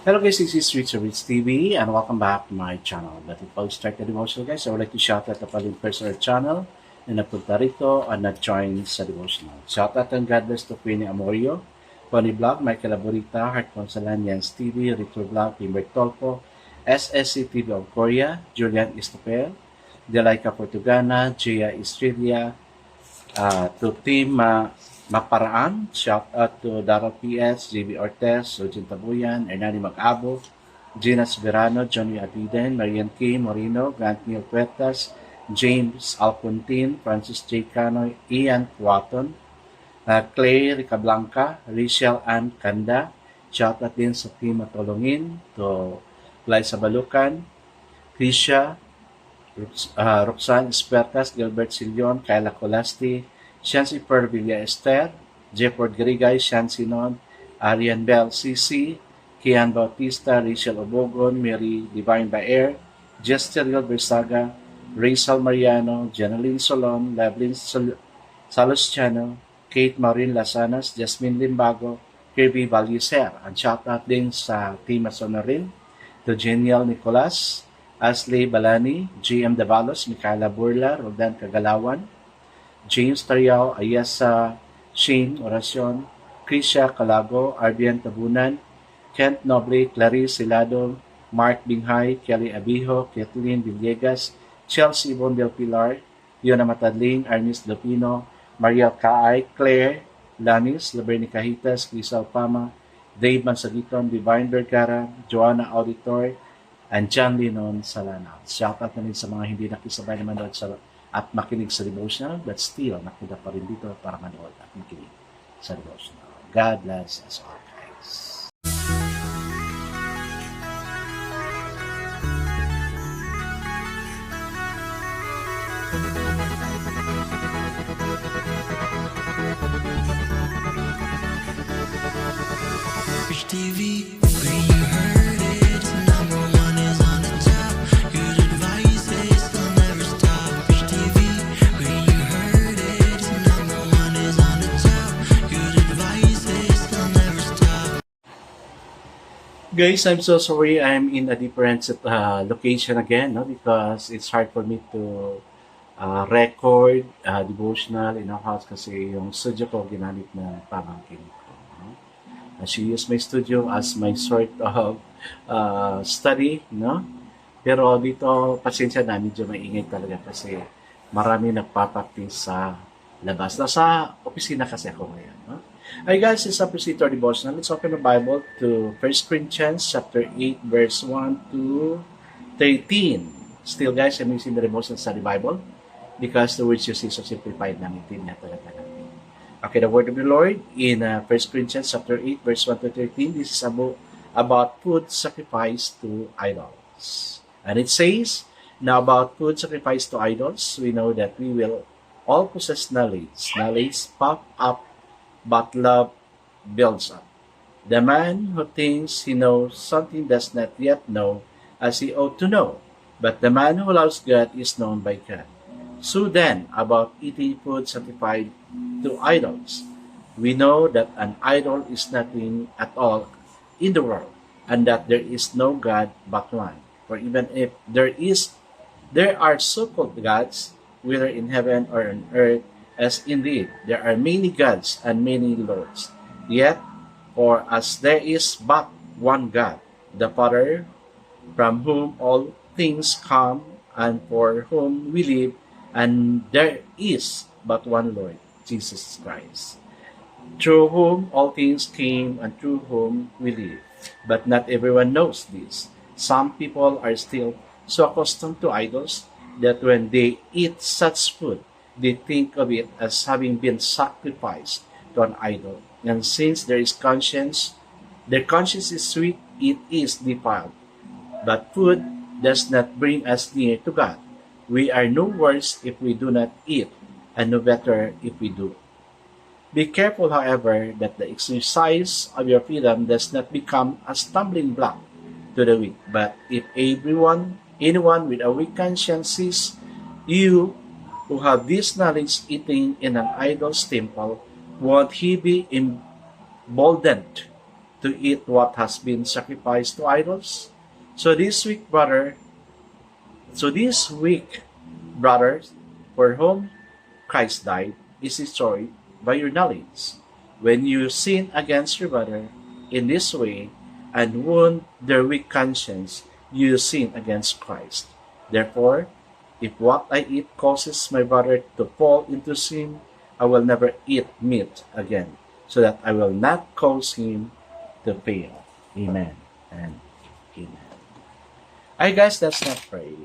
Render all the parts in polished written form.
Hello guys, this is Rich TV and welcome back to my channel. But before we start the devotional guys, I would like to shout out the following person our channel na napunta rito at nag-join sa devotional. Shout out and God bless to Queenie Amorio, Pony Vlog, Michael Aburita, Heart Consalan, Jens TV, Rito Vlog, Timber Tolpo, SSC TV of Korea, Julian Istopel, Delaika Portugana, Gia Estrella, to Team Maparaan, shout out to Daryl PS, JB Ortez, Eugene Tabuyan, Hernani Mag-abo, Gina Soberano, Johnny Abiden, Marian K. Moreno, Grant Neil Cuetas, James Alpuntin, Francis J. Canoy, Ian Cuaton, Clay Ricablanca, Rachel Ann Kanda, shout out din sa Team Matulungin, to Liza Balucan, Krisha, Roxanne Espertas, Gilbert Silion, Kyla Colasti, Shansi Pervilla Esther, Jefford Grigay, Shansi Non, Arian Bell CC, Kian Bautista, Rachel Obogon, Mary Divine Baer, Jesteriel Bersaga, Rachel Mariano, Jeneline Solon, Levelyn Salustiano, Kate Maureen Lasanas, Jasmine Limbago, Kirby Valuser. Ang shoutout din sa Team Asonarin, to Genial Nicolas, Ashley Balani, GM Davalos, Micaela Burla, Rodan Kagalawan, James Tariao, Ayesa Shane Oracion, Krisha Calago, Arbian Tabunan, Kent Noble, Clarice Silado, Mark Binghay, Kelly Abijo, Kathleen Villegas, Chelsea Bon del Pilar, Yona Matadling, Ernest Lupino, Maria Kaay, Claire Lanis, Laberni Cahitas, Crisal Pama, Dave Mansagiton, Divine Vergara, Joanna Auditor, and John Linon Salana. Shoutout na rin sa mga hindi nakisabay naman doon sa at makinig sa devotional, but still nakita pa rin dito para manood at makinig sa devotional. God bless us all, guys. Rich TV, where you heard it, number one is on the top. Good advice is they'll never stop. Rich TV, where you heard it, number one is on the top. Good advice is they'll never stop. Guys, I'm so sorry I'm in a different location again, no? Because it's hard for me to record devotional in our house kasi yung studio ko ginamit na pamangkin ko. No? She used my studio as my sort of study, no? Pero dito, pasensya na, medyo maingay talaga kasi marami nagpapaktis sa labas. Nasa opisina kasi ako ngayon, no? Hi guys, it's a procedure devotional. Let's open the Bible to 1 Corinthians chapter 8, verse 1 to 13. Still guys, I'm using the devotional study Bible because the words used is so simplified na maintindihan talaga natin. Okay, the word of the Lord in 1 Corinthians chapter 8, verse 1 to 13. This is about food sacrificed to idols. And it says, now about food sacrificed to idols, we know that we will all possess knowledge. Knowledge puff up, but love builds up. The man who thinks he knows something does not yet know as he ought to know. But the man who loves God is known by God. So then, about eating food sacrificed to idols, we know that an idol is nothing at all in the world, and that there is no God but one. For even if there are so-called gods, whether in heaven or on earth, as indeed there are many gods and many lords. Yet, for as there is but one God, the Father, from whom all things come, and for whom we live, and there is but one Lord, Jesus Christ, through whom all things came and through whom we live. But not everyone knows this. Some people are still so accustomed to idols that when they eat such food, they think of it as having been sacrificed to an idol. And since their conscience is sweet, it is defiled. But food does not bring us near to God. We are no worse if we do not eat, and no better if we do. Be careful, however, that the exercise of your freedom does not become a stumbling block to the weak. But if anyone with a weak conscience sees you who have this knowledge eating in an idol's temple, won't he be emboldened to eat what has been sacrificed to idols? So this week, brothers, for whom Christ died, is destroyed by your knowledge. When you sin against your brother in this way and wound their weak conscience, you sin against Christ. Therefore, if what I eat causes my brother to fall into sin, I will never eat meat again, so that I will not cause him to fail. Amen and amen. Alright guys, let's not pray.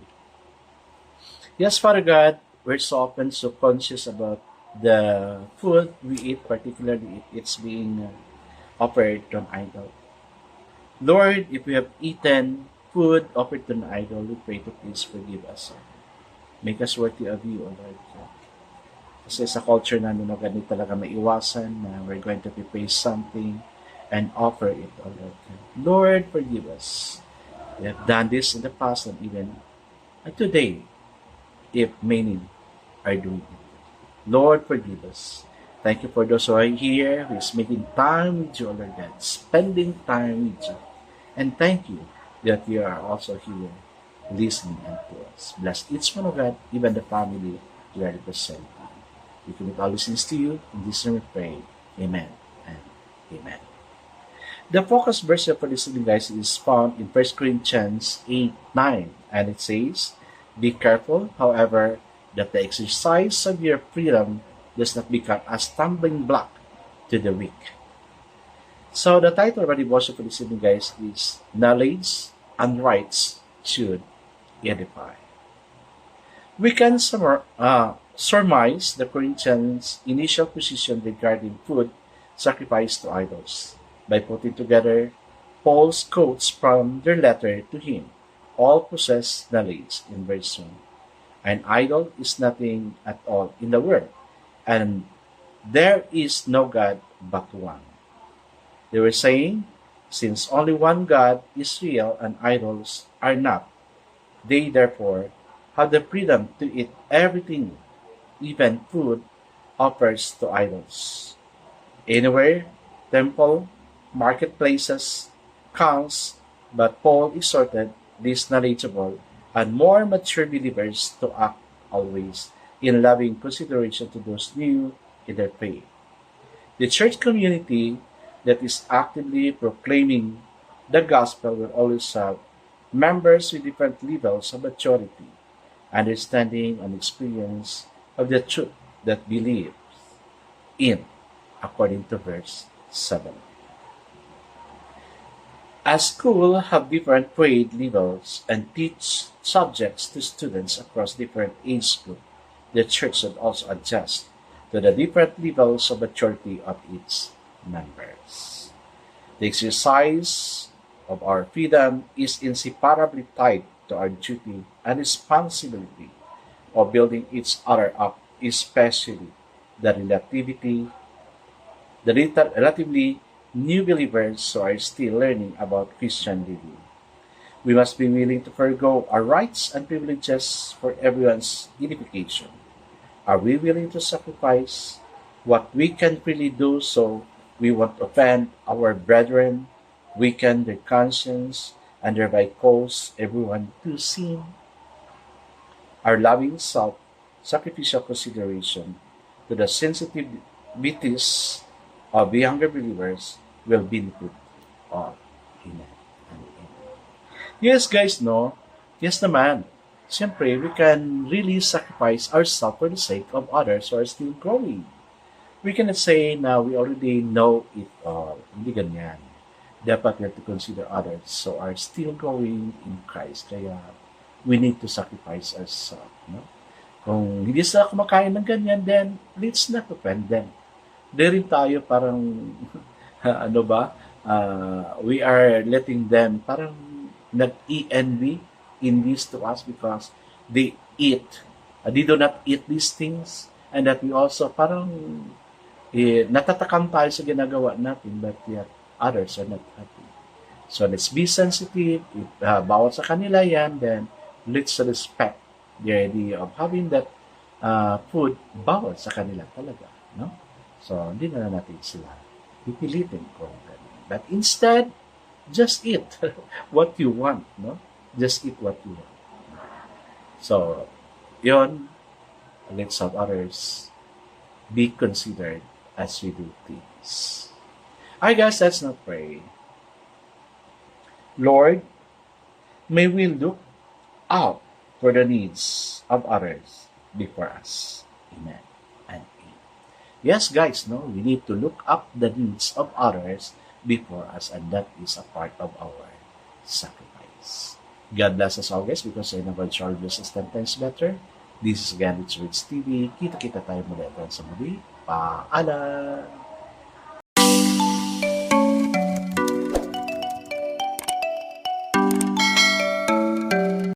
Yes, Father God, we're so often so conscious about the food we eat, particularly if it's being offered to an idol. Lord, if we have eaten food offered to an idol, we pray to please forgive us. Make us worthy of you, O Lord. Kasi sa culture namin, no, ganit talaga maiwasan na we're going to prepare something and offer it, O Lord. Lord, forgive us. We have done this in the past and even today, if many are doing it. Lord, forgive us. Thank you for those who are here, who is making time with you, O Lord God, spending time with you. And thank you that you are also here listening unto us. Bless each one of God, even the family we are representing. We commit all these things to you. In this name we pray. Amen and amen. The focus verse for this evening, guys, is found in 1 Corinthians 8:9, and it says, "Be careful, however, that the exercise of your freedom does not become a stumbling block to the weak." So the title of our devotion for this evening, guys, is "Knowledge and Rights Should Edify." We can surmise the Corinthians' initial position regarding food sacrificed to idols by putting together Paul's quotes from their letter to him. All possess knowledge in verse 1. An idol is nothing at all in the world, and there is no God but one. They were saying, since only one God is real and idols are not, they therefore have the freedom to eat everything, even food, offers to idols. Anywhere, temple, marketplaces, counts, but Paul exhorted these knowledgeable and more mature believers to act always in loving consideration to those new in their faith. The church community that is actively proclaiming the gospel will always have members with different levels of maturity, understanding, and experience of the truth that believes in, according to verse 7. As schools have different grade levels and teach subjects to students across different age groups, the church should also adjust to the different levels of maturity of its members. The exercise of our freedom is inseparably tied to our duty and responsibility of building each other up, especially the relatively new believers who are still learning about Christian living. We must be willing to forego our rights and privileges for everyone's edification. Are we willing to sacrifice what we can freely do so we won't offend our brethren, weaken their conscience, and thereby cause everyone to sin? Our loving self-sacrificial consideration to the sensitivities of the younger believers will benefit all. Amen. Amen. Yes, guys, no? Yes naman. Siyempre, we can really sacrifice ourselves for the sake of others who are still growing. We cannot say na we already know it all. Hindi ganyan. Dapat we have to consider others who are still growing in Christ. Kaya, we need to sacrifice ourselves. No? Kung hindi sila kumakain ng ganyan, then let's not offend them. Di rin tayo parang, we are letting them parang nag-envy in this to us because they do not eat these things, and that we also parang natatakam tayo sa ginagawa natin, but yet others are not happy. So let's be sensitive. If bawal sa kanila yan, then let's respect the idea of having that food bawal sa kanila talaga. No? So, hindi na natin sila pipilitin kung ganun. But instead, just eat what you want, no? Just eat what you want. So, yon, let's have others be considered as we do things. Alright guys, let's not pray. Lord, may we look out for the needs of others before us. Amen and amen. Yes, guys, no, we need to look up the needs of others before us, and that is a part of our sacrifice. God bless us all, guys, because I know God shall bless us 10 times better. This is again, It's Rich TV. Kita-kita tayo muli sa muli. Paalam!